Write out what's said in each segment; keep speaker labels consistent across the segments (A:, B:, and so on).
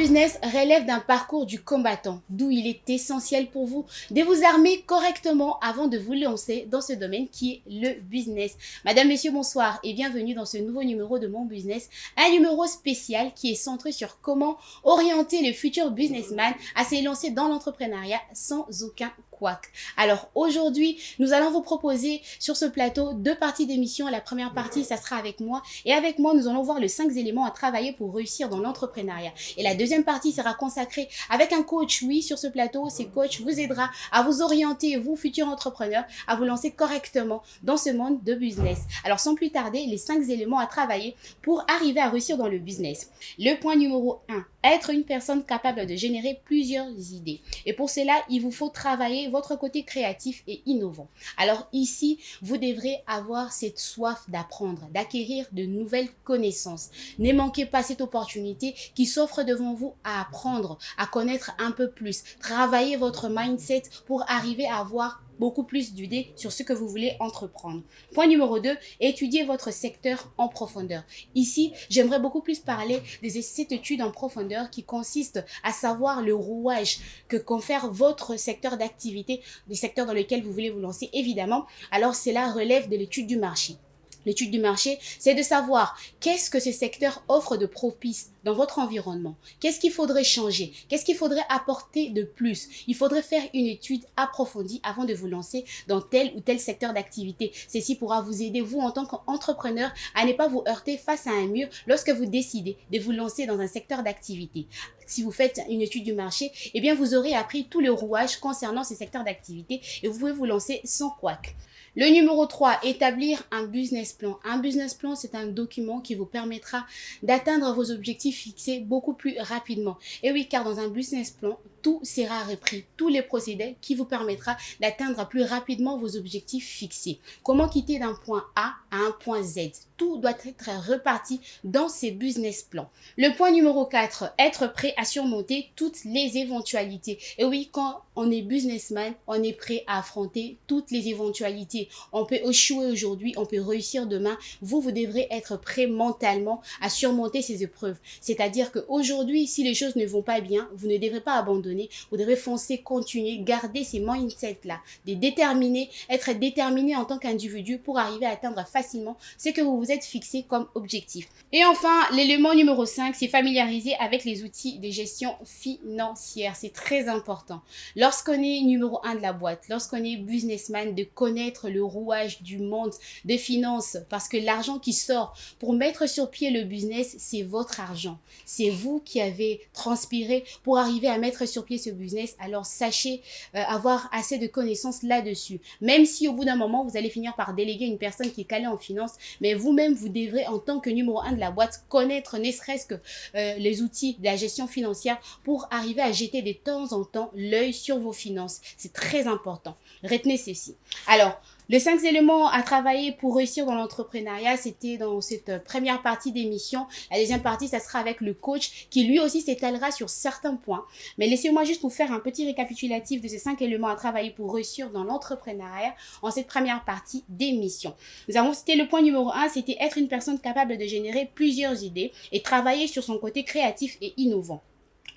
A: business relève d'un parcours du combattant, d'où il est essentiel pour vous de vous armer correctement avant de vous lancer dans ce domaine qui est le business. Madame, messieurs, bonsoir et bienvenue dans ce nouveau numéro de Mon Business, un numéro spécial qui est centré sur comment orienter le futur businessman à s'élancer dans l'entrepreneuriat sans aucun couac. Alors aujourd'hui, nous allons vous proposer sur ce plateau deux parties d'émission. La première partie, ça sera avec moi et avec moi, nous allons voir les 5 éléments à travailler pour réussir dans l'entrepreneuriat. Et la deuxième partie sera consacrée avec un coach. Oui, sur ce plateau, ce coach vous aidera à vous orienter, vous, futurs entrepreneurs, à vous lancer correctement dans ce monde de business. Alors, sans plus tarder, les 5 éléments à travailler pour arriver à réussir dans le business. Le point numéro 1, être une personne capable de générer plusieurs idées. Et pour cela, il vous faut travailler votre côté créatif et innovant. Alors ici, vous devrez avoir cette soif d'apprendre, d'acquérir de nouvelles connaissances. Ne manquez pas cette opportunité qui s'offre devant vous à apprendre, à connaître un peu plus. Travaillez votre mindset pour arriver à avoir beaucoup plus d'idées sur ce que vous voulez entreprendre. Point numéro 2, étudiez votre secteur en profondeur. Ici, j'aimerais beaucoup plus parler de cette étude en profondeur qui consiste à savoir le rouage que confère votre secteur d'activité, le secteur dans lequel vous voulez vous lancer évidemment. Alors cela relève de l'étude du marché. L'étude du marché, c'est de savoir qu'est-ce que ce secteur offre de propice dans votre environnement. Qu'est-ce qu'il faudrait changer? Qu'est-ce qu'il faudrait apporter de plus? Il faudrait faire une étude approfondie avant de vous lancer dans tel ou tel secteur d'activité. Ceci pourra vous aider, vous, en tant qu'entrepreneur, à ne pas vous heurter face à un mur lorsque vous décidez de vous lancer dans un secteur d'activité. Si vous faites une étude du marché, eh bien, vous aurez appris tout le rouage concernant ces secteurs d'activité et vous pouvez vous lancer sans couac. Le numéro 3, établir un business plan. Un business plan, c'est un document qui vous permettra d'atteindre vos objectifs fixés beaucoup plus rapidement. Et oui, car dans un business plan, tout sera repris, tous les procédés qui vous permettra d'atteindre plus rapidement vos objectifs fixés. Comment quitter d'un point A à un point Z? Tout doit être reparti dans ces business plans. Le point numéro 4, être prêt à surmonter toutes les éventualités. Et oui, quand on est businessman, on est prêt à affronter toutes les éventualités. On peut échouer aujourd'hui, on peut réussir demain. Vous devrez être prêt mentalement à surmonter ces épreuves. C'est-à-dire qu'aujourd'hui, si les choses ne vont pas bien, vous ne devrez pas abandonner. Vous devrez foncer, continuer, garder ces mindsets-là, être déterminé en tant qu'individu pour arriver à atteindre facilement ce que vous vous êtes fixé comme objectif. Et enfin, l'élément numéro 5, c'est familiariser avec les outils de gestion financière. C'est très important. Lorsqu'on est numéro 1 de la boîte, lorsqu'on est businessman, de connaître le rouage du monde des finances, parce que l'argent qui sort pour mettre sur pied le business, c'est votre argent. C'est vous qui avez transpiré pour arriver à mettre sur pied ce business. Alors sachez avoir assez de connaissances là-dessus. Même si au bout d'un moment, vous allez finir par déléguer une personne qui est calée en finance, mais vous-même, vous devrez en tant que numéro 1 de la boîte connaître ne serait-ce que les outils de la gestion financière pour arriver à jeter de temps en temps l'œil sur vos finances. C'est très important. Retenez ceci. Alors, les 5 éléments à travailler pour réussir dans l'entrepreneuriat, c'était dans cette première partie d'émission. La deuxième partie, ça sera avec le coach qui lui aussi s'étalera sur certains points. Mais laissez-moi juste vous faire un petit récapitulatif de ces 5 éléments à travailler pour réussir dans l'entrepreneuriat en cette première partie d'émission. Nous avons cité le point numéro 1, c'était être une personne capable de générer plusieurs idées et travailler sur son côté créatif et innovant.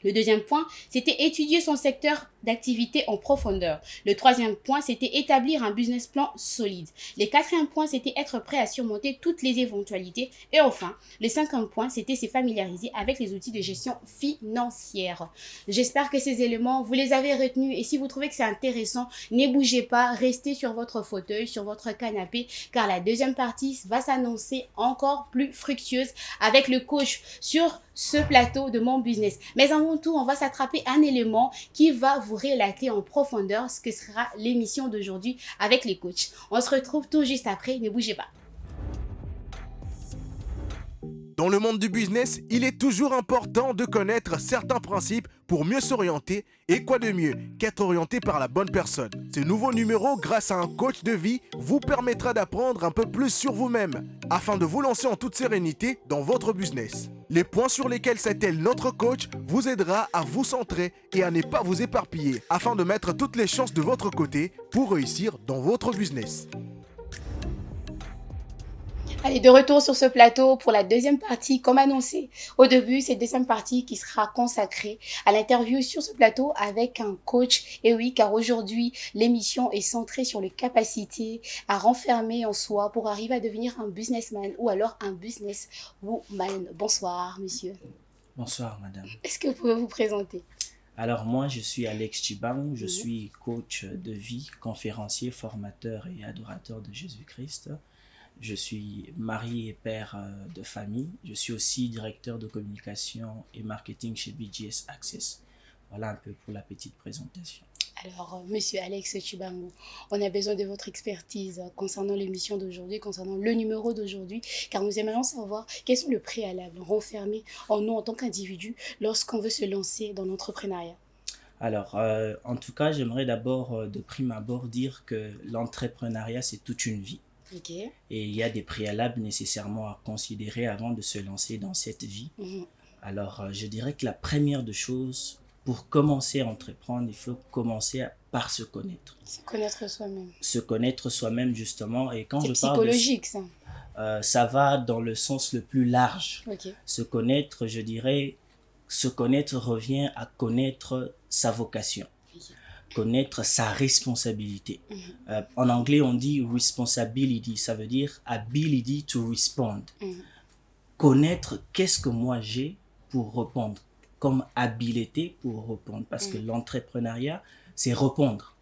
A: Le deuxième point, c'était étudier son secteur d'activité en profondeur. Le troisième point, c'était établir un business plan solide. Le quatrième point, c'était être prêt à surmonter toutes les éventualités. Et enfin, le cinquième point, c'était se familiariser avec les outils de gestion financière. J'espère que ces éléments, vous les avez retenus. Et si vous trouvez que c'est intéressant, ne bougez pas, restez sur votre fauteuil, sur votre canapé, car la deuxième partie va s'annoncer encore plus fructueuse avec le coach sur ce plateau de Mon Business. Mais avant tout, on va s'attraper un élément qui va vous relater en profondeur ce que sera l'émission d'aujourd'hui avec les coachs. On se retrouve tout juste après, ne bougez pas.
B: Dans le monde du business, il est toujours important de connaître certains principes pour mieux s'orienter et quoi de mieux qu'être orienté par la bonne personne. Ce nouveau numéro, grâce à un coach de vie, vous permettra d'apprendre un peu plus sur vous-même afin de vous lancer en toute sérénité dans votre business. Les points sur lesquels s'attelle notre coach vous aidera à vous centrer et à ne pas vous éparpiller afin de mettre toutes les chances de votre côté pour réussir dans votre business.
A: Allez, de retour sur ce plateau pour la deuxième partie, comme annoncé au début, cette deuxième partie qui sera consacrée à l'interview sur ce plateau avec un coach. Et oui, car aujourd'hui, l'émission est centrée sur les capacités à renfermer en soi pour arriver à devenir un businessman ou alors un businesswoman. Bonsoir, monsieur.
C: Bonsoir, madame.
A: Est-ce que vous pouvez vous présenter?
C: Alors moi, je suis Alex Chibang, je suis coach de vie, conférencier, formateur et adorateur de Jésus-Christ. Je suis marié et père de famille. Je suis aussi directeur de communication et marketing chez BGS Access. Voilà un peu pour la petite présentation.
A: Alors, monsieur Alex Chibangu, on a besoin de votre expertise concernant l'émission d'aujourd'hui, concernant le numéro d'aujourd'hui, car nous aimerions savoir quels sont les préalables renfermés en nous en tant qu'individus lorsqu'on veut se lancer dans l'entrepreneuriat.
C: Alors, en tout cas, j'aimerais d'abord, de prime abord, dire que l'entrepreneuriat, c'est toute une vie.
A: Okay.
C: Et il y a des préalables nécessairement à considérer avant de se lancer dans cette vie. Alors, je dirais que la première des choses, pour commencer à entreprendre, il faut commencer par se connaître.
A: Se connaître soi-même.
C: Se connaître soi-même, justement. Et quand
A: c'est
C: je parle
A: psychologique, ça.
C: Ça va dans le sens le plus large.
A: Okay.
C: Se connaître, je dirais, se connaître revient à connaître sa vocation. Connaître sa responsabilité. En anglais, on dit responsibility, ça veut dire ability to respond. Connaître qu'est-ce que moi j'ai pour répondre, comme habileté pour répondre, parce que l'entrepreneuriat, c'est répondre.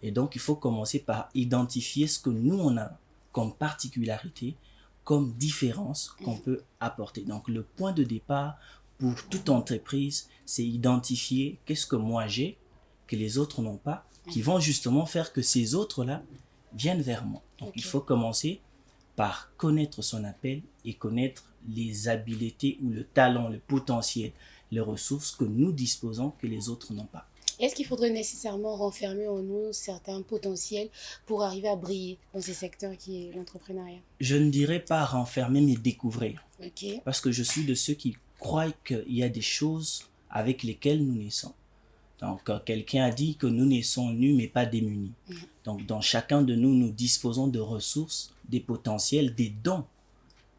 C: Et donc, il faut commencer par identifier ce que nous, on a comme particularité, comme différence qu'on peut apporter. Donc, le point de départ pour toute entreprise, c'est identifier qu'est-ce que moi j'ai, que les autres n'ont pas, qui vont justement faire que ces autres-là viennent vers moi. Donc, il faut commencer par connaître son appel et connaître les habiletés ou le talent, le potentiel, les ressources que nous disposons que les autres n'ont pas.
A: Est-ce qu'il faudrait nécessairement renfermer en nous certains potentiels pour arriver à briller dans ce secteur qui est l'entrepreneuriat?
C: Je ne dirais pas renfermer, mais découvrir.
A: Okay.
C: Parce que je suis de ceux qui croient qu'il y a des choses avec lesquelles nous naissons. Donc, quelqu'un a dit que nous naissons nus, mais pas démunis. Donc, dans chacun de nous, nous disposons de ressources, des potentiels, des dons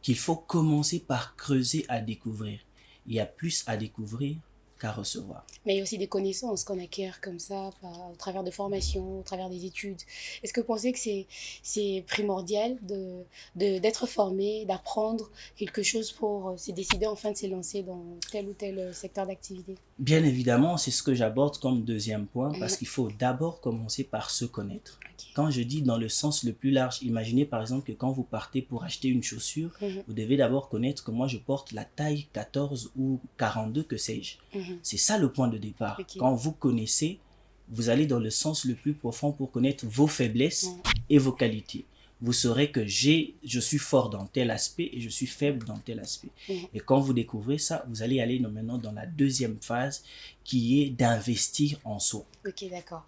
C: qu'il faut commencer par creuser à découvrir. Il y a plus à découvrir qu'à recevoir.
A: Mais il y a aussi des connaissances qu'on acquiert comme ça, au travers de formations, au travers des études. Est-ce que vous pensez que c'est primordial d'être formé, d'apprendre quelque chose pour se décider enfin de se lancer dans tel ou tel secteur d'activité?
C: Bien évidemment, c'est ce que j'aborde comme deuxième point, parce qu'il faut d'abord commencer par se connaître. Okay. Quand je dis dans le sens le plus large, imaginez par exemple que quand vous partez pour acheter une chaussure, vous devez d'abord connaître que moi je porte la taille 14 ou 42, que sais-je. C'est ça le point de départ. Okay. Quand vous connaissez, vous allez dans le sens le plus profond pour connaître vos faiblesses et vos qualités. Vous saurez que je suis fort dans tel aspect et je suis faible dans tel aspect. Et quand vous découvrez ça, vous allez aller maintenant dans la deuxième phase qui est d'investir en soi.
A: Ok, d'accord.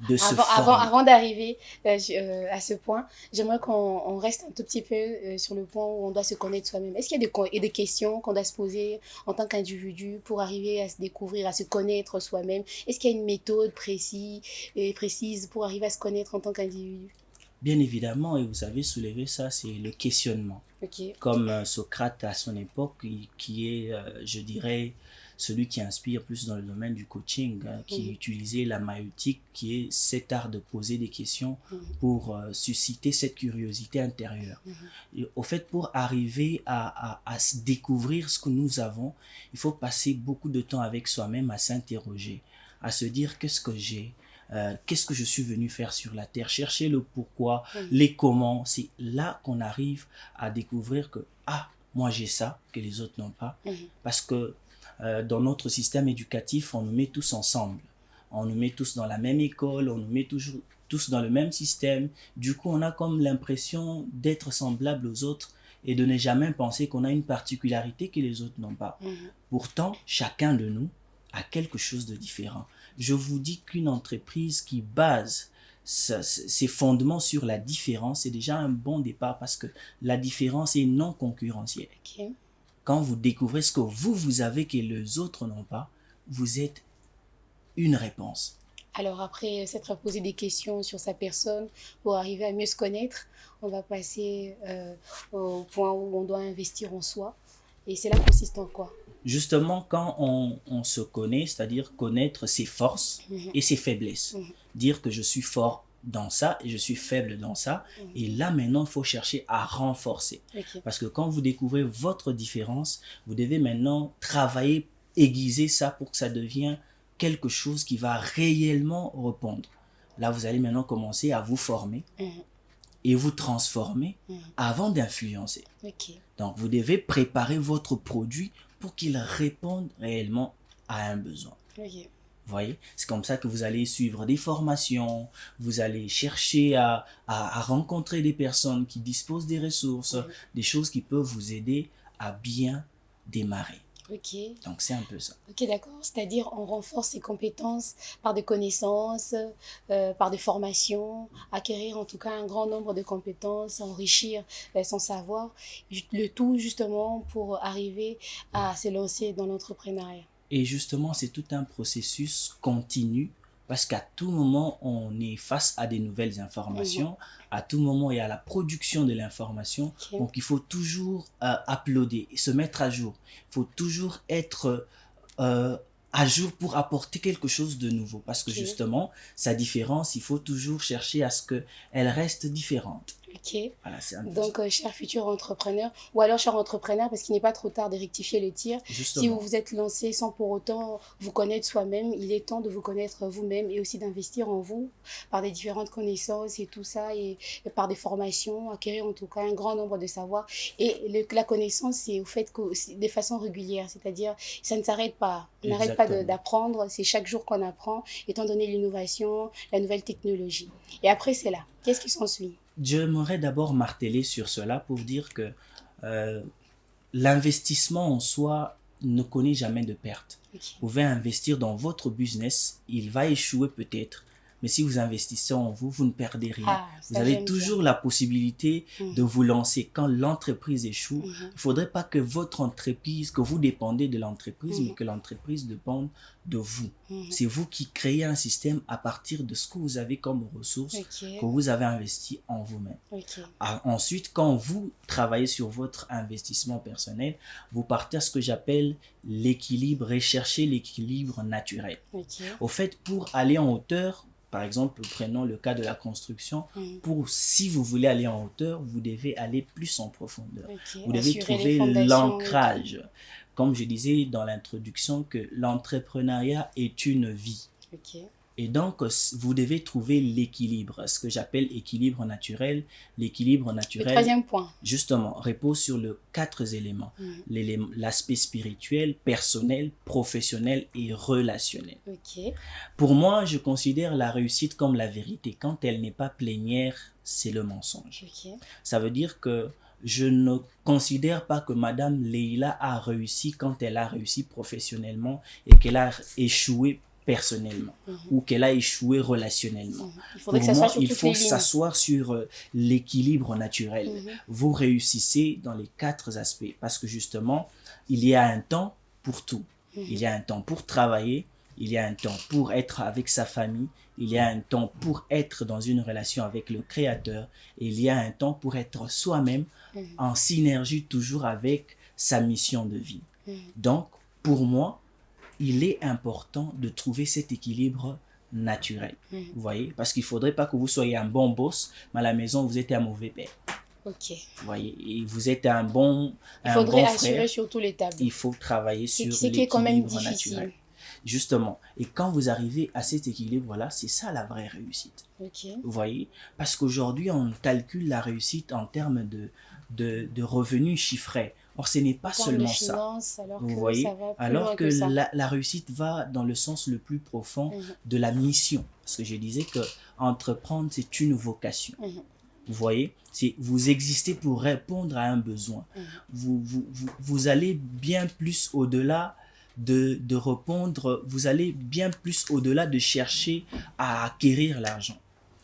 C: Avant
A: d'arriver à ce point, j'aimerais qu'on reste un tout petit peu sur le point où on doit se connaître soi-même. Est-ce qu'il y a des questions qu'on doit se poser en tant qu'individu pour arriver à se découvrir, à se connaître soi-même? Est-ce qu'il y a une méthode précise pour arriver à se connaître en tant qu'individu?
C: Bien évidemment, et vous avez soulevé ça, c'est le questionnement.
A: Okay.
C: Comme Socrate à son époque, qui est, je dirais, celui qui inspire plus dans le domaine du coaching, qui utilisait la maïeutique, qui est cet art de poser des questions pour susciter cette curiosité intérieure. Et au fait, pour arriver à se découvrir ce que nous avons, il faut passer beaucoup de temps avec soi-même à s'interroger, à se dire qu'est-ce que j'ai, qu'est-ce que je suis venu faire sur la terre, chercher le pourquoi, les comment. C'est là qu'on arrive à découvrir que moi j'ai ça que les autres n'ont pas, parce que dans notre système éducatif on nous met tous ensemble, on nous met tous dans la même école, on nous met toujours tous dans le même système. Du coup on a comme l'impression d'être semblable aux autres et de ne jamais penser qu'on a une particularité que les autres n'ont pas. Pourtant chacun de nous a quelque chose de différent. Je vous dis qu'une entreprise qui base ses fondements sur la différence, c'est déjà un bon départ parce que la différence est non concurrentielle.
A: Okay.
C: Quand vous découvrez ce que vous avez que les autres n'ont pas, vous êtes une réponse.
A: Alors après s'être posé des questions sur sa personne pour arriver à mieux se connaître, on va passer au point où on doit investir en soi. Et cela consiste en quoi?
C: Justement, quand on se connaît, c'est-à-dire connaître ses forces et ses faiblesses. Dire que je suis fort dans ça et je suis faible dans ça. Et là, maintenant, il faut chercher à renforcer.
A: Ok.
C: Parce que quand vous découvrez votre différence, vous devez maintenant travailler, aiguiser ça pour que ça devienne quelque chose qui va réellement répondre. Là, vous allez maintenant commencer à vous former et vous transformer avant d'influencer.
A: Ok.
C: Donc, vous devez préparer votre produit pour qu'il réponde réellement à un besoin.
A: Ok.
C: Vous voyez, c'est comme ça que vous allez suivre des formations, vous allez chercher à rencontrer des personnes qui disposent des ressources, des choses qui peuvent vous aider à bien démarrer.
A: Ok.
C: Donc, c'est un peu ça.
A: Ok, d'accord. C'est-à-dire, on renforce ses compétences par des connaissances, par des formations, acquérir en tout cas un grand nombre de compétences, enrichir son savoir, le tout justement pour arriver à se lancer dans l'entrepreneuriat.
C: Et justement, c'est tout un processus continu parce qu'à tout moment, on est face à des nouvelles informations. À tout moment, il y a la production de l'information.
A: Ok.
C: Donc, il faut toujours uploader et se mettre à jour. Il faut toujours être à jour pour apporter quelque chose de nouveau. Parce que
A: Ok.
C: justement, sa différence, il faut toujours chercher à ce qu'elle reste différente.
A: Ok.
C: Voilà, c'est un peu
A: Donc,
C: ça.
A: cher futur entrepreneur, ou alors cher entrepreneur, parce qu'il n'est pas trop tard de rectifier le tir. Si vous
C: Justement.
A: vous êtes lancé sans pour autant vous connaître soi-même, il est temps de vous connaître vous-même et aussi d'investir en vous par des différentes connaissances et tout ça, et par des formations, acquérir en tout cas un grand nombre de savoirs. Et la connaissance, c'est au fait que c'est de façon régulière, c'est-à-dire ça ne s'arrête pas. On n'arrête pas
C: Exactement.
A: d'apprendre, c'est chaque jour qu'on apprend, étant donné l'innovation, la nouvelle technologie. Et après, c'est là. Qu'est-ce qui s'ensuit?
C: J'aimerais d'abord marteler sur cela pour dire que l'investissement en soi ne connaît jamais de perte.
A: Ok.
C: Vous pouvez investir dans votre business, il va échouer peut-être, mais si vous investissez en vous, vous ne perdez rien.
A: Ah,
C: Vous
A: ça,
C: avez
A: j'aime
C: toujours la possibilité de vous lancer. Quand l'entreprise échoue, il ne faudrait pas que votre entreprise, que vous dépendez de l'entreprise, mais que l'entreprise dépende de vous. C'est vous qui créez un système à partir de ce que vous avez comme ressources,
A: Ok.
C: que vous avez investi en vous-même.
A: Ok.
C: Ensuite, quand vous travaillez sur votre investissement personnel, vous partez à ce que j'appelle l'équilibre, rechercher l'équilibre naturel.
A: Ok.
C: Au fait, pour aller en hauteur, par exemple, prenons le cas de la construction, si vous voulez aller en hauteur, vous devez aller plus en profondeur.
A: Ok.
C: Vous devez
A: Assurer les
C: trouver
A: fondations.
C: l'ancrage. Comme je disais dans l'introduction, que l'entrepreneuriat est une vie.
A: Ok.
C: Et donc, vous devez trouver l'équilibre, ce que j'appelle équilibre naturel. L'équilibre
A: Le
C: naturel,
A: troisième point.
C: justement, repose sur les 4 éléments. L'aspect spirituel, personnel, professionnel et relationnel.
A: Ok.
C: Pour moi, je considère la réussite comme la vérité. Quand elle n'est pas plénière, c'est le mensonge.
A: Ok.
C: Ça veut dire que je ne considère pas que Madame Leila a réussi quand elle a réussi professionnellement et qu'elle a échoué personnellement ou qu'elle a échoué relationnellement.
A: Il faudrait que
C: Pour
A: ça
C: moi,
A: soit sur
C: il
A: toutes
C: faut
A: les lignes.
C: s'asseoir sur l'équilibre naturel. Vous réussissez dans les 4 aspects parce que justement, il y a un temps pour tout. Il y a un temps pour travailler, il y a un temps pour être avec sa famille, il y a un temps pour être dans une relation avec le Créateur, et il y a un temps pour être soi-même en synergie toujours avec sa mission de vie. Donc, pour moi, il est important de trouver cet équilibre naturel. Vous voyez? Parce qu'il ne faudrait pas que vous soyez un bon boss, mais à la maison, vous êtes un mauvais père.
A: Ok.
C: Vous voyez? Et vous êtes un bon
A: Il faudrait
C: bon
A: assurer
C: frère.
A: sur tous les tableaux.
C: Il faut travailler sur
A: Ce qui est quand même
C: l'équilibre
A: difficile.
C: naturel. Justement. Et quand vous arrivez à cet équilibre-là, c'est ça la vraie réussite.
A: Ok.
C: Vous voyez? Parce qu'aujourd'hui, on calcule la réussite en termes de revenus chiffrés. Or, ce n'est pas
A: Dans
C: seulement
A: les
C: ça.
A: finances, alors
C: Vous
A: que
C: voyez?
A: ça va plus
C: Alors
A: loin
C: que
A: que ça.
C: la réussite va dans le sens le plus profond de la mission. Parce que je disais que entreprendre, c'est une vocation. Vous voyez? Vous existez pour répondre à un besoin. Vous allez bien plus au-delà de répondre, vous allez bien plus au-delà de chercher à acquérir l'argent.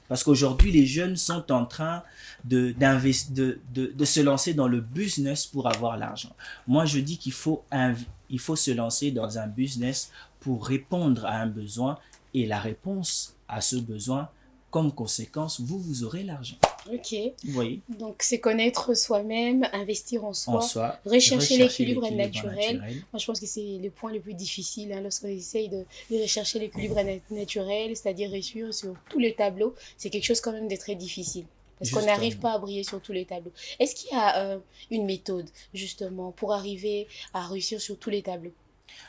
C: Parce qu'aujourd'hui, les jeunes sont en train de se lancer dans le business pour avoir l'argent. Moi, je dis qu'il faut se lancer dans un business pour répondre à un besoin et la réponse à ce besoin, comme conséquence, vous aurez l'argent.
A: Ok.
C: Vous voyez?
A: Donc, c'est connaître soi-même, investir en soi,
C: En soi,
A: rechercher l'équilibre naturel.
C: naturel.
A: Moi, je pense que c'est le point le plus difficile hein, lorsqu'on essaye de rechercher l'équilibre naturel, c'est-à-dire réussir sur tous les tableaux. C'est quelque chose quand même de très difficile. Parce qu'on n'arrive pas à briller sur tous les tableaux. Est-ce qu'il y a une méthode, justement, pour arriver à réussir sur tous les tableaux?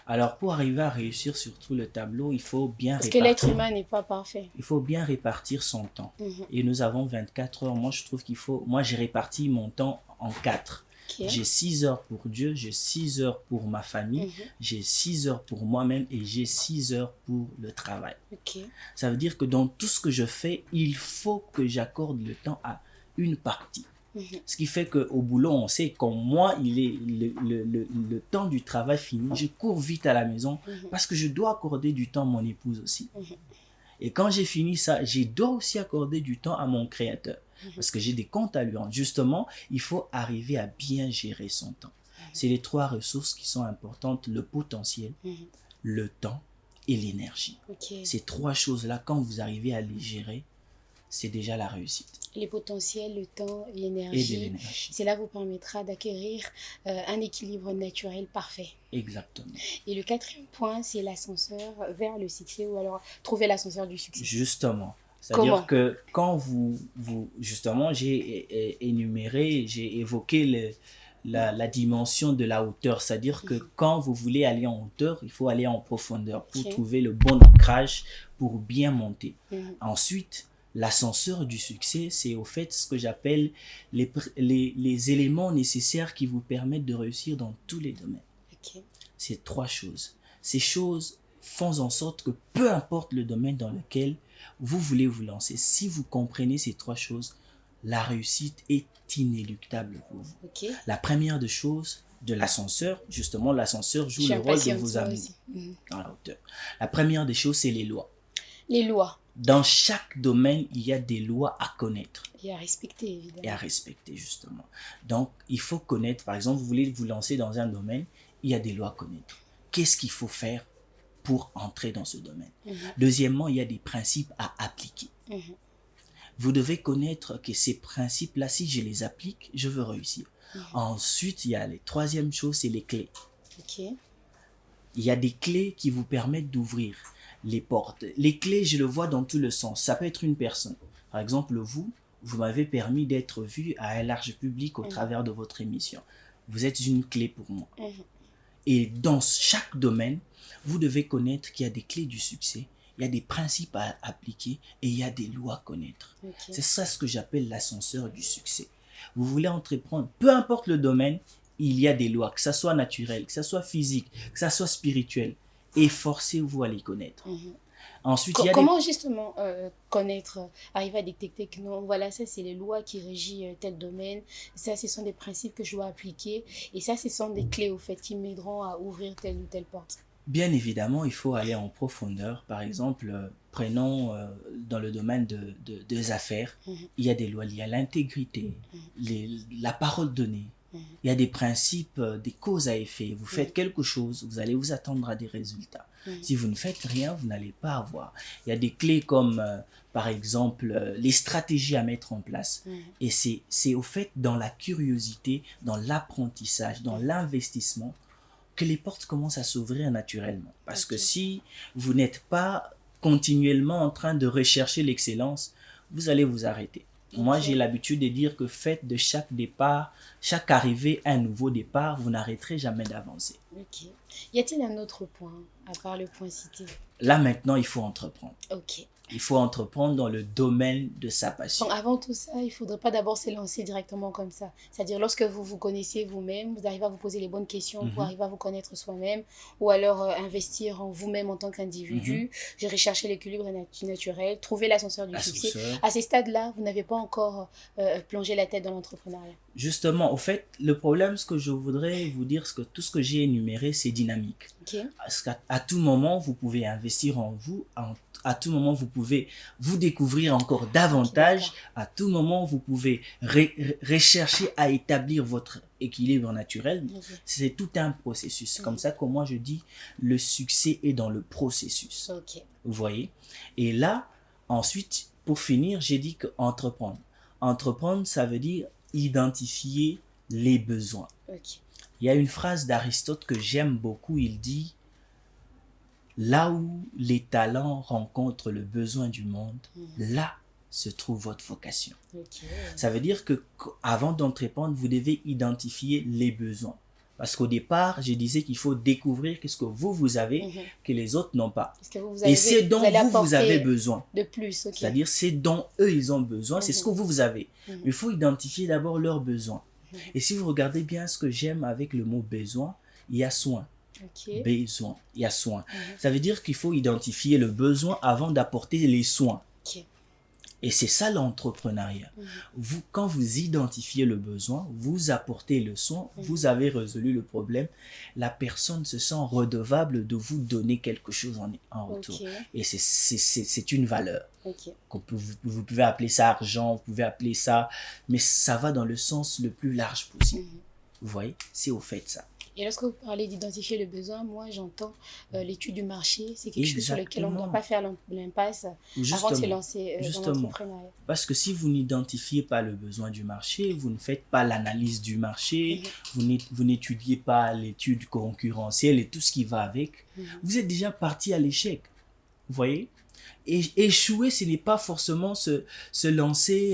C: Alors, pour arriver à réussir sur tout le tableau, il faut bien
A: Parce que l'être humain n'est pas parfait.
C: Il faut bien répartir son temps. Et nous avons 24 heures. Moi, je trouve qu'il faut... Moi, j'ai réparti mon temps en 4. Okay. J'ai 6 heures pour Dieu, j'ai 6 heures pour ma famille, j'ai 6 heures pour moi-même et j'ai 6 heures pour le travail.
A: Okay.
C: Ça veut dire que dans tout ce que je fais, il faut que j'accorde le temps à une partie. Ce qui fait qu'au boulot, on sait quand moi, il est le temps du travail fini, je cours vite à la maison parce que je dois accorder du temps à mon épouse aussi. Et quand j'ai fini ça, je dois aussi accorder du temps à mon créateur parce que j'ai des comptes à lui rendre. Justement, il faut arriver à bien gérer son temps. C'est les 3 ressources qui sont importantes, le potentiel, le temps et l'énergie.
A: Okay.
C: Ces 3 choses-là, quand vous arrivez à les gérer, c'est déjà la réussite.
A: Les potentiels, le temps, l'énergie.
C: Et de l'énergie.
A: Cela vous permettra d'acquérir un équilibre naturel parfait.
C: Exactement.
A: Et le 4e point, c'est l'ascenseur vers le succès ou alors trouver l'ascenseur du succès.
C: Justement. C'est-à-dire que quand justement, j'ai énuméré, j'ai évoqué la dimension de la hauteur. C'est-à-dire que quand vous voulez aller en hauteur, il faut aller en profondeur pour trouver le bon ancrage pour bien monter. Ensuite, l'ascenseur du succès, c'est au fait ce que j'appelle les éléments nécessaires qui vous permettent de réussir dans tous les domaines.
A: Okay.
C: C'est 3 choses. Ces choses font en sorte que peu importe le domaine dans lequel vous voulez vous lancer, si vous comprenez ces 3 choses, la réussite est inéluctable pour vous.
A: Okay.
C: La première des choses de l'ascenseur, justement l'ascenseur joue le rôle de vous amener dans la hauteur. La première des choses, c'est les lois.
A: Les lois.
C: Dans chaque domaine, il y a des lois à connaître.
A: Et à respecter, évidemment.
C: Et à respecter, justement. Donc, il faut connaître, par exemple, vous voulez vous lancer dans un domaine, il y a des lois à connaître. Qu'est-ce qu'il faut faire pour entrer dans ce domaine? Deuxièmement, il y a des principes à appliquer. Vous devez connaître que ces principes-là, si je les applique, je veux réussir. Ensuite, il y a les 3e chose, c'est les clés.
A: Okay.
C: Il y a des clés qui vous permettent d'ouvrir les portes. Les clés, je le vois dans tout le sens. Ça peut être une personne. Par exemple, vous m'avez permis d'être vu à un large public au travers de votre émission. Vous êtes une clé pour moi. Et dans chaque domaine, vous devez connaître qu'il y a des clés du succès, il y a des principes à appliquer et il y a des lois à connaître.
A: Okay.
C: C'est ça ce que j'appelle l'ascenseur du succès. Vous voulez entreprendre, peu importe le domaine, il y a des lois, que ça soit naturel, que ça soit physique, que ça soit spirituel. Efforcez-vous à les connaître. Ensuite, il y a
A: comment justement connaître, arriver à détecter que non, voilà, ça c'est les lois qui régissent tel domaine, ça ce sont des principes que je dois appliquer et ça ce sont des clés au fait qui m'aideront à ouvrir telle ou telle porte.
C: Bien évidemment, il faut aller en profondeur. Par exemple, prenons dans le domaine des affaires, il y a des lois liées à l'intégrité, la parole donnée. Il y a des principes, des causes à effet. Vous faites quelque chose, vous allez vous attendre à des résultats. Si vous ne faites rien, vous n'allez pas avoir. Il y a des clés comme, par exemple, les stratégies à mettre en place. Et c'est au fait dans la curiosité, dans l'apprentissage, dans l'investissement, que les portes commencent à s'ouvrir naturellement. Parce que si vous n'êtes pas continuellement en train de rechercher l'excellence, vous allez vous arrêter. Moi, j'ai l'habitude de dire que faites de chaque départ, chaque arrivée, un nouveau départ, vous n'arrêterez jamais d'avancer.
A: Ok. Y a-t-il un autre point, à part le point cité?
C: Là, maintenant, il faut entreprendre.
A: Ok.
C: Il faut entreprendre dans le domaine de sa passion.
A: Donc, avant tout ça, il ne faudrait pas d'abord se lancer directement comme ça. C'est-à-dire, lorsque vous vous connaissez vous-même, vous arrivez à vous poser les bonnes questions, vous arrivez à vous connaître soi-même, ou alors investir en vous-même en tant qu'individu, rechercher l'équilibre naturel, trouver l'ascenseur du succès. À ces stades-là, vous n'avez pas encore plongé la tête dans l'entrepreneuriat.
C: Justement, au fait, le problème, ce que je voudrais vous dire, c'est que tout ce que j'ai énuméré, c'est dynamique.
A: Ok.
C: Parce qu'à à tout moment, vous pouvez investir en vous, à tout moment, vous pouvez vous découvrir encore
A: Ok,
C: davantage,
A: d'accord.
C: à tout moment, vous pouvez rechercher à établir votre équilibre naturel.
A: Ok.
C: C'est tout un processus. Comme ça que moi, je dis, le succès est dans le processus.
A: Ok.
C: Vous voyez? Et là, ensuite, pour finir, j'ai dit que entreprendre. Entreprendre, ça veut dire identifier les besoins.
A: Ok.
C: Il y a une phrase d'Aristote que j'aime beaucoup, il dit, là où les talents rencontrent le besoin du monde, là se trouve votre vocation.
A: Ok.
C: Ça veut dire que avant d'entreprendre, vous devez identifier les besoins. Parce qu'au départ, je disais qu'il faut découvrir qu'est-ce que vous avez que les autres n'ont pas.
A: Parce que vous
C: Et c'est dont
A: allez
C: vous avez
A: apporter
C: besoin.
A: de plus. Ok.
C: C'est-à-dire, c'est dont eux, ils ont besoin, c'est ce que vous avez. Il faut identifier d'abord leurs besoins. Et si vous regardez bien ce que j'aime avec le mot besoin, il y a soin.
A: Ok.
C: Besoin, il y a soin. Ça veut dire qu'il faut identifier le besoin avant d'apporter les soins.
A: Ok.
C: Et c'est ça l'entrepreneuriat. Vous, quand vous identifiez le besoin, vous apportez le soin, vous avez résolu le problème, la personne se sent redevable de vous donner quelque chose en retour.
A: Ok.
C: Et c'est une valeur.
A: Ok.
C: Vous pouvez appeler ça argent, vous pouvez appeler ça, mais ça va dans le sens le plus large possible. Vous voyez, c'est au fait ça.
A: Et lorsque vous parlez d'identifier le besoin, moi j'entends l'étude du marché. C'est quelque chose sur lequel on ne doit pas faire l'impasse avant de se lancer dans l'entrepreneuriat.
C: Parce que si vous n'identifiez pas le besoin du marché, vous ne faites pas l'analyse du marché, vous n'étudiez pas l'étude concurrentielle et tout ce qui va avec, vous êtes déjà parti à l'échec. Vous voyez? Et échouer, ce n'est pas forcément se lancer,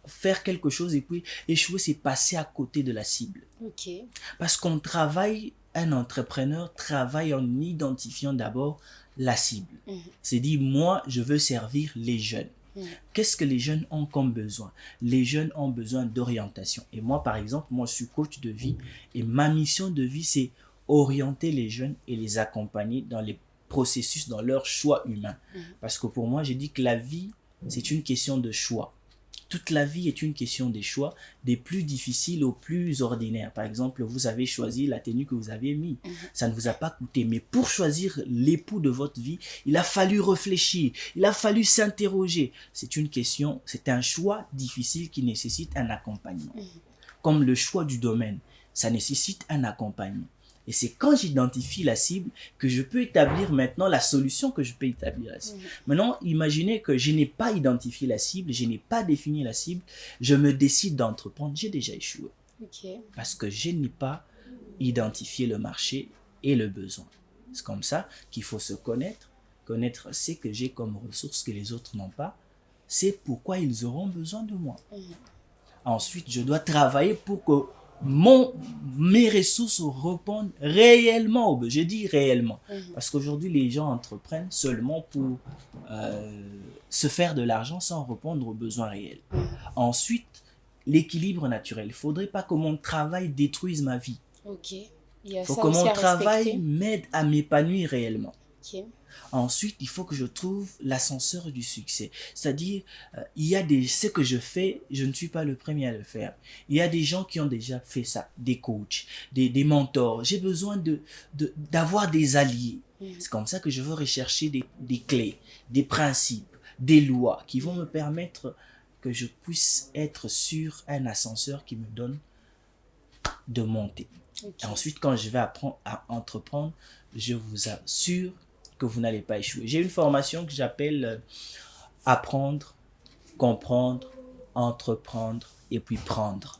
C: faire quelque chose et puis échouer, c'est passer à côté de la cible.
A: Ok.
C: Parce qu'on travaille, un entrepreneur travaille en identifiant d'abord la cible. C'est dit, moi, je veux servir les jeunes. Qu'est-ce que les jeunes ont comme besoin? Les jeunes ont besoin d'orientation. Et moi, par exemple, moi, je suis coach de vie et ma mission de vie, c'est orienter les jeunes et les accompagner dans les processus, dans leur choix humain. Parce que pour moi, j'ai dit que la vie, c'est une question de choix. Toute la vie est une question des choix, des plus difficiles aux plus ordinaires. Par exemple, vous avez choisi la tenue que vous avez mise. Ça ne vous a pas coûté. Mais pour choisir l'époux de votre vie, il a fallu réfléchir. Il a fallu s'interroger. C'est une question, c'est un choix difficile qui nécessite un accompagnement. Comme le choix du domaine, ça nécessite un accompagnement. Et c'est quand j'identifie la cible que je peux établir maintenant la solution que je peux établir la cible. Maintenant, imaginez que je n'ai pas identifié la cible, je n'ai pas défini la cible, je me décide d'entreprendre, j'ai déjà échoué.
A: Okay.
C: Parce que je n'ai pas identifié le marché et le besoin. C'est comme ça qu'il faut se connaître. Connaître ce que j'ai comme ressources que les autres n'ont pas. C'est pourquoi ils auront besoin de moi. Ensuite, je dois travailler pour que mes ressources répondent réellement, je dis réellement, parce qu'aujourd'hui les gens entreprennent seulement pour se faire de l'argent sans répondre aux besoins réels. Ensuite, l'équilibre naturel, il ne faudrait pas que mon travail détruise ma vie. Il faut que mon travail m'aide à m'épanouir réellement. Ensuite, il faut que je trouve l'ascenseur du succès. C'est-à-dire, il y a ce que je fais, je ne suis pas le premier à le faire. Il y a des gens qui ont déjà fait ça, des coachs, des mentors. J'ai besoin d'avoir des alliés. C'est comme ça que je veux rechercher des clés, des principes, des lois qui vont me permettre que je puisse être sur un ascenseur qui me donne de monter. Ensuite, quand je vais apprendre à entreprendre, je vous assure que vous n'allez pas échouer. J'ai une formation que j'appelle apprendre, comprendre, entreprendre et puis prendre.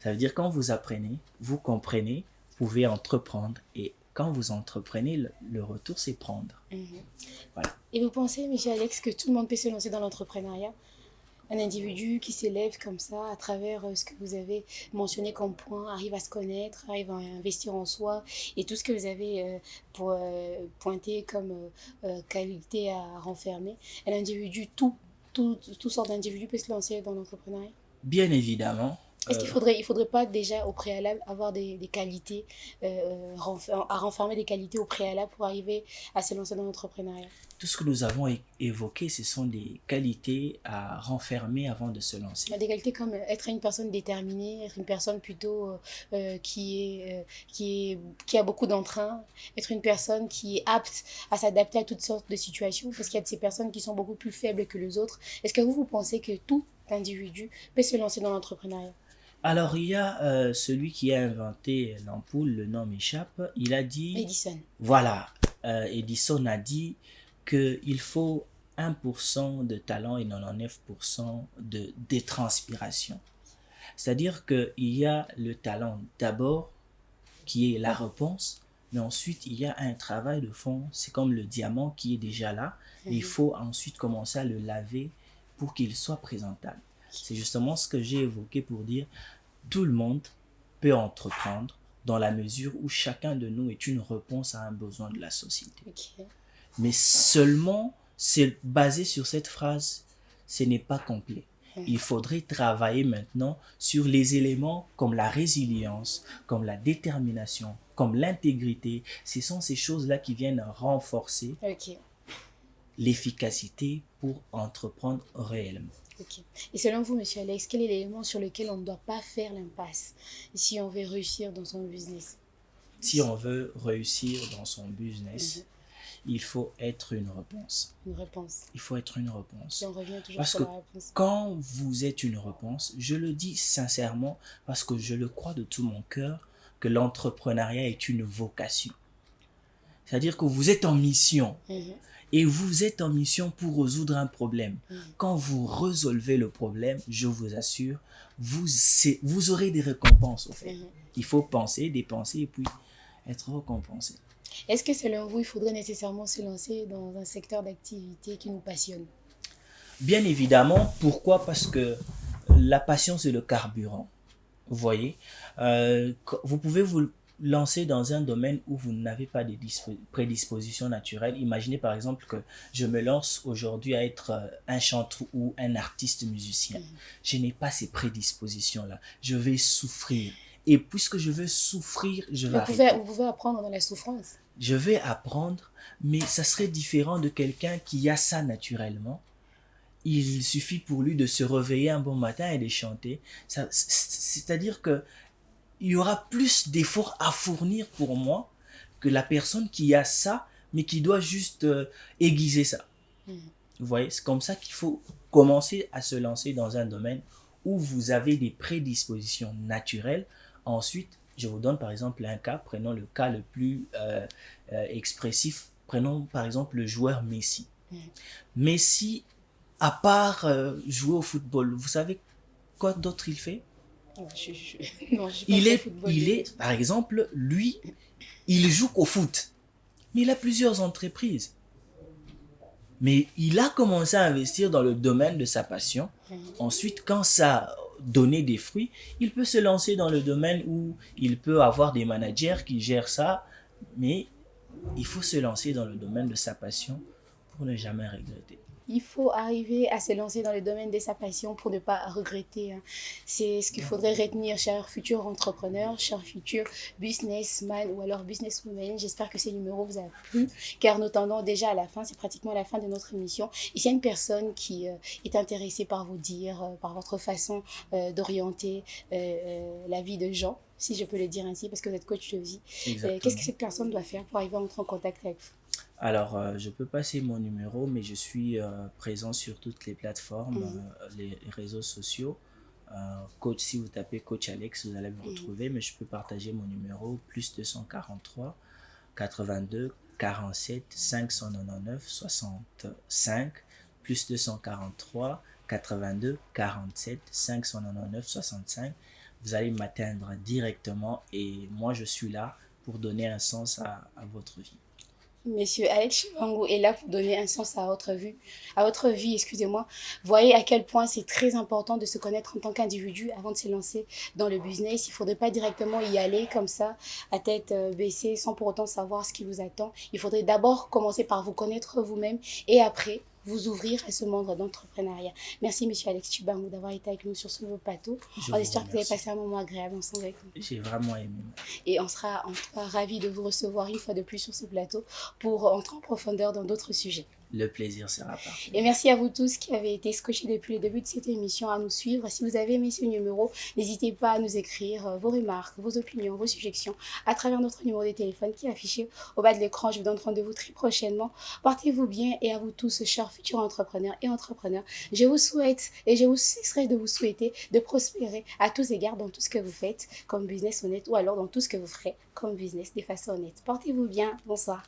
C: Ça veut dire quand vous apprenez, vous comprenez, vous pouvez entreprendre et quand vous entreprenez, le retour c'est prendre. Voilà.
A: Et vous pensez, M. Alex, que tout le monde peut se lancer dans l'entrepreneuriat? Un individu qui s'élève comme ça à travers ce que vous avez mentionné comme point, arrive à se connaître, arrive à investir en soi et tout ce que vous avez pointé comme qualité à renfermer. Un individu, tout sort d'individu peut se lancer dans l'entrepreneuriat?
C: Bien évidemment.
A: Est-ce il faudrait pas déjà au préalable avoir des qualités, à renfermer des qualités au préalable pour arriver à se lancer dans l'entrepreneuriat?
C: Tout ce que nous avons évoqué, ce sont des qualités à renfermer avant de se
A: Il
C: lancer.
A: y a des qualités comme être une personne déterminée, être une personne plutôt qui a beaucoup d'entrain, être une personne qui est apte à s'adapter à toutes sortes de situations, parce qu'il y a de ces personnes qui sont beaucoup plus faibles que les autres. Est-ce que vous pensez que tout individu peut se lancer dans l'entrepreneuriat?
C: Alors, il y a celui qui a inventé l'ampoule, le nom m'échappe, il a dit,
A: Edison.
C: voilà, Edison a dit qu'il faut 1% de talent et 99% de transpiration. C'est-à-dire qu'il y a le talent d'abord, qui est la réponse, mais ensuite il y a un travail de fond, c'est comme le diamant qui est déjà là, il faut ensuite commencer à le laver pour qu'il soit présentable. C'est justement ce que j'ai évoqué pour dire, tout le monde peut entreprendre dans la mesure où chacun de nous est une réponse à un besoin de la société.
A: Okay.
C: Mais seulement, c'est basé sur cette phrase, ce n'est pas complet. Il faudrait travailler maintenant sur les éléments comme la résilience, comme la détermination, comme l'intégrité. Ce sont ces choses-là qui viennent renforcer l'efficacité pour entreprendre réellement.
A: Okay. Et selon vous, Monsieur Alex, quel est l'élément sur lequel on ne doit pas faire l'impasse si on veut réussir dans son business?
C: Si on veut réussir dans son business, il faut être une réponse.
A: Une réponse.
C: Il faut être une réponse.
A: Et on revient toujours
C: parce
A: sur
C: que
A: la réponse.
C: Quand vous êtes une réponse, je le dis sincèrement parce que je le crois de tout mon cœur, que l'entrepreneuriat est une vocation. C'est-à-dire que vous êtes en mission. Et vous êtes en mission pour résoudre un problème. Quand vous résolvez le problème, je vous assure, vous aurez des récompenses. Au fait. Il faut penser, dépenser et puis être récompensé.
A: Est-ce que selon vous, il faudrait nécessairement se lancer dans un secteur d'activité qui nous passionne?
C: Bien évidemment. Pourquoi? Parce que la passion, c'est le carburant. Vous voyez, vous pouvez vous lancer dans un domaine où vous n'avez pas de prédispositions naturelles. Imaginez par exemple que je me lance aujourd'hui à être un chanteur ou un artiste musicien. Je n'ai pas ces prédispositions-là. Je vais souffrir. Et puisque je veux souffrir, je vais arrêter.
A: Vous pouvez apprendre dans la souffrance.
C: Je vais apprendre, mais ça serait différent de quelqu'un qui a ça naturellement. Il suffit pour lui de se réveiller un bon matin et de chanter. C'est-à-dire que il y aura plus d'efforts à fournir pour moi que la personne qui a ça, mais qui doit juste aiguiser ça. Vous voyez, c'est comme ça qu'il faut commencer à se lancer dans un domaine où vous avez des prédispositions naturelles. Ensuite, je vous donne par exemple un cas, prenons le cas le plus expressif, prenons par exemple le joueur Messi. Messi, à part jouer au football, vous savez quoi d'autre il fait?
A: Non,
C: il est, par exemple, lui, il joue qu'au foot. Mais il a plusieurs entreprises. Mais il a commencé à investir dans le domaine de sa passion. Ensuite, quand ça a donné des fruits, il peut se lancer dans le domaine où il peut avoir des managers qui gèrent ça. Mais il faut se lancer dans le domaine de sa passion pour ne jamais regretter.
A: Il faut arriver à se lancer dans le domaine de sa passion pour ne pas regretter. C'est ce qu'il faudrait retenir, chers futurs entrepreneurs, chers futurs businessmen ou alors businesswomen. J'espère que ce numéro vous a plu, car nous tendons déjà à la fin, c'est pratiquement la fin de notre émission. Et s'il y a une personne qui est intéressée par vos dires, par votre façon d'orienter la vie de gens, si je peux le dire ainsi, parce que vous êtes coach de vie, qu'est-ce que cette personne doit faire pour arriver à entrer en contact avec vous?
C: Alors, je peux passer mon numéro, mais je suis présent sur toutes les plateformes, les réseaux sociaux. Coach, si vous tapez Coach Alex, vous allez me retrouver, mais je peux partager mon numéro, plus 243 82 47 599 65, plus 243 82 47 599 65. Vous allez m'atteindre directement et moi, je suis là pour donner un sens à votre vie.
A: Monsieur Alex Chibangu est là pour donner un sens à votre vie, excusez-moi. Voyez à quel point c'est très important de se connaître en tant qu'individu avant de se lancer dans le business. Il ne faudrait pas directement y aller comme ça, à tête baissée, sans pour autant savoir ce qui vous attend. Il faudrait d'abord commencer par vous connaître vous-même et après vous ouvrir à ce monde d'entrepreneuriat. Merci, monsieur Alex Tubangou, d'avoir été avec nous sur ce beau plateau. On espère que vous avez passé un moment agréable ensemble avec nous.
C: J'ai vraiment aimé.
A: Et on sera en tout cas ravis de vous recevoir une fois de plus sur ce plateau pour entrer en profondeur dans d'autres sujets.
C: Le plaisir sera partagé.
A: Et merci à vous tous qui avez été scotchés depuis le début de cette émission à nous suivre. Si vous avez aimé ce numéro, n'hésitez pas à nous écrire vos remarques, vos opinions, vos suggestions à travers notre numéro de téléphone qui est affiché au bas de l'écran. Je vous donne rendez-vous très prochainement. Portez-vous bien et à vous tous, chers futurs entrepreneurs et entrepreneurs, je vous souhaite et je vous cesserai de vous souhaiter de prospérer à tous égards dans tout ce que vous faites comme business honnête ou alors dans tout ce que vous ferez comme business de façon honnête. Portez-vous bien. Bonsoir.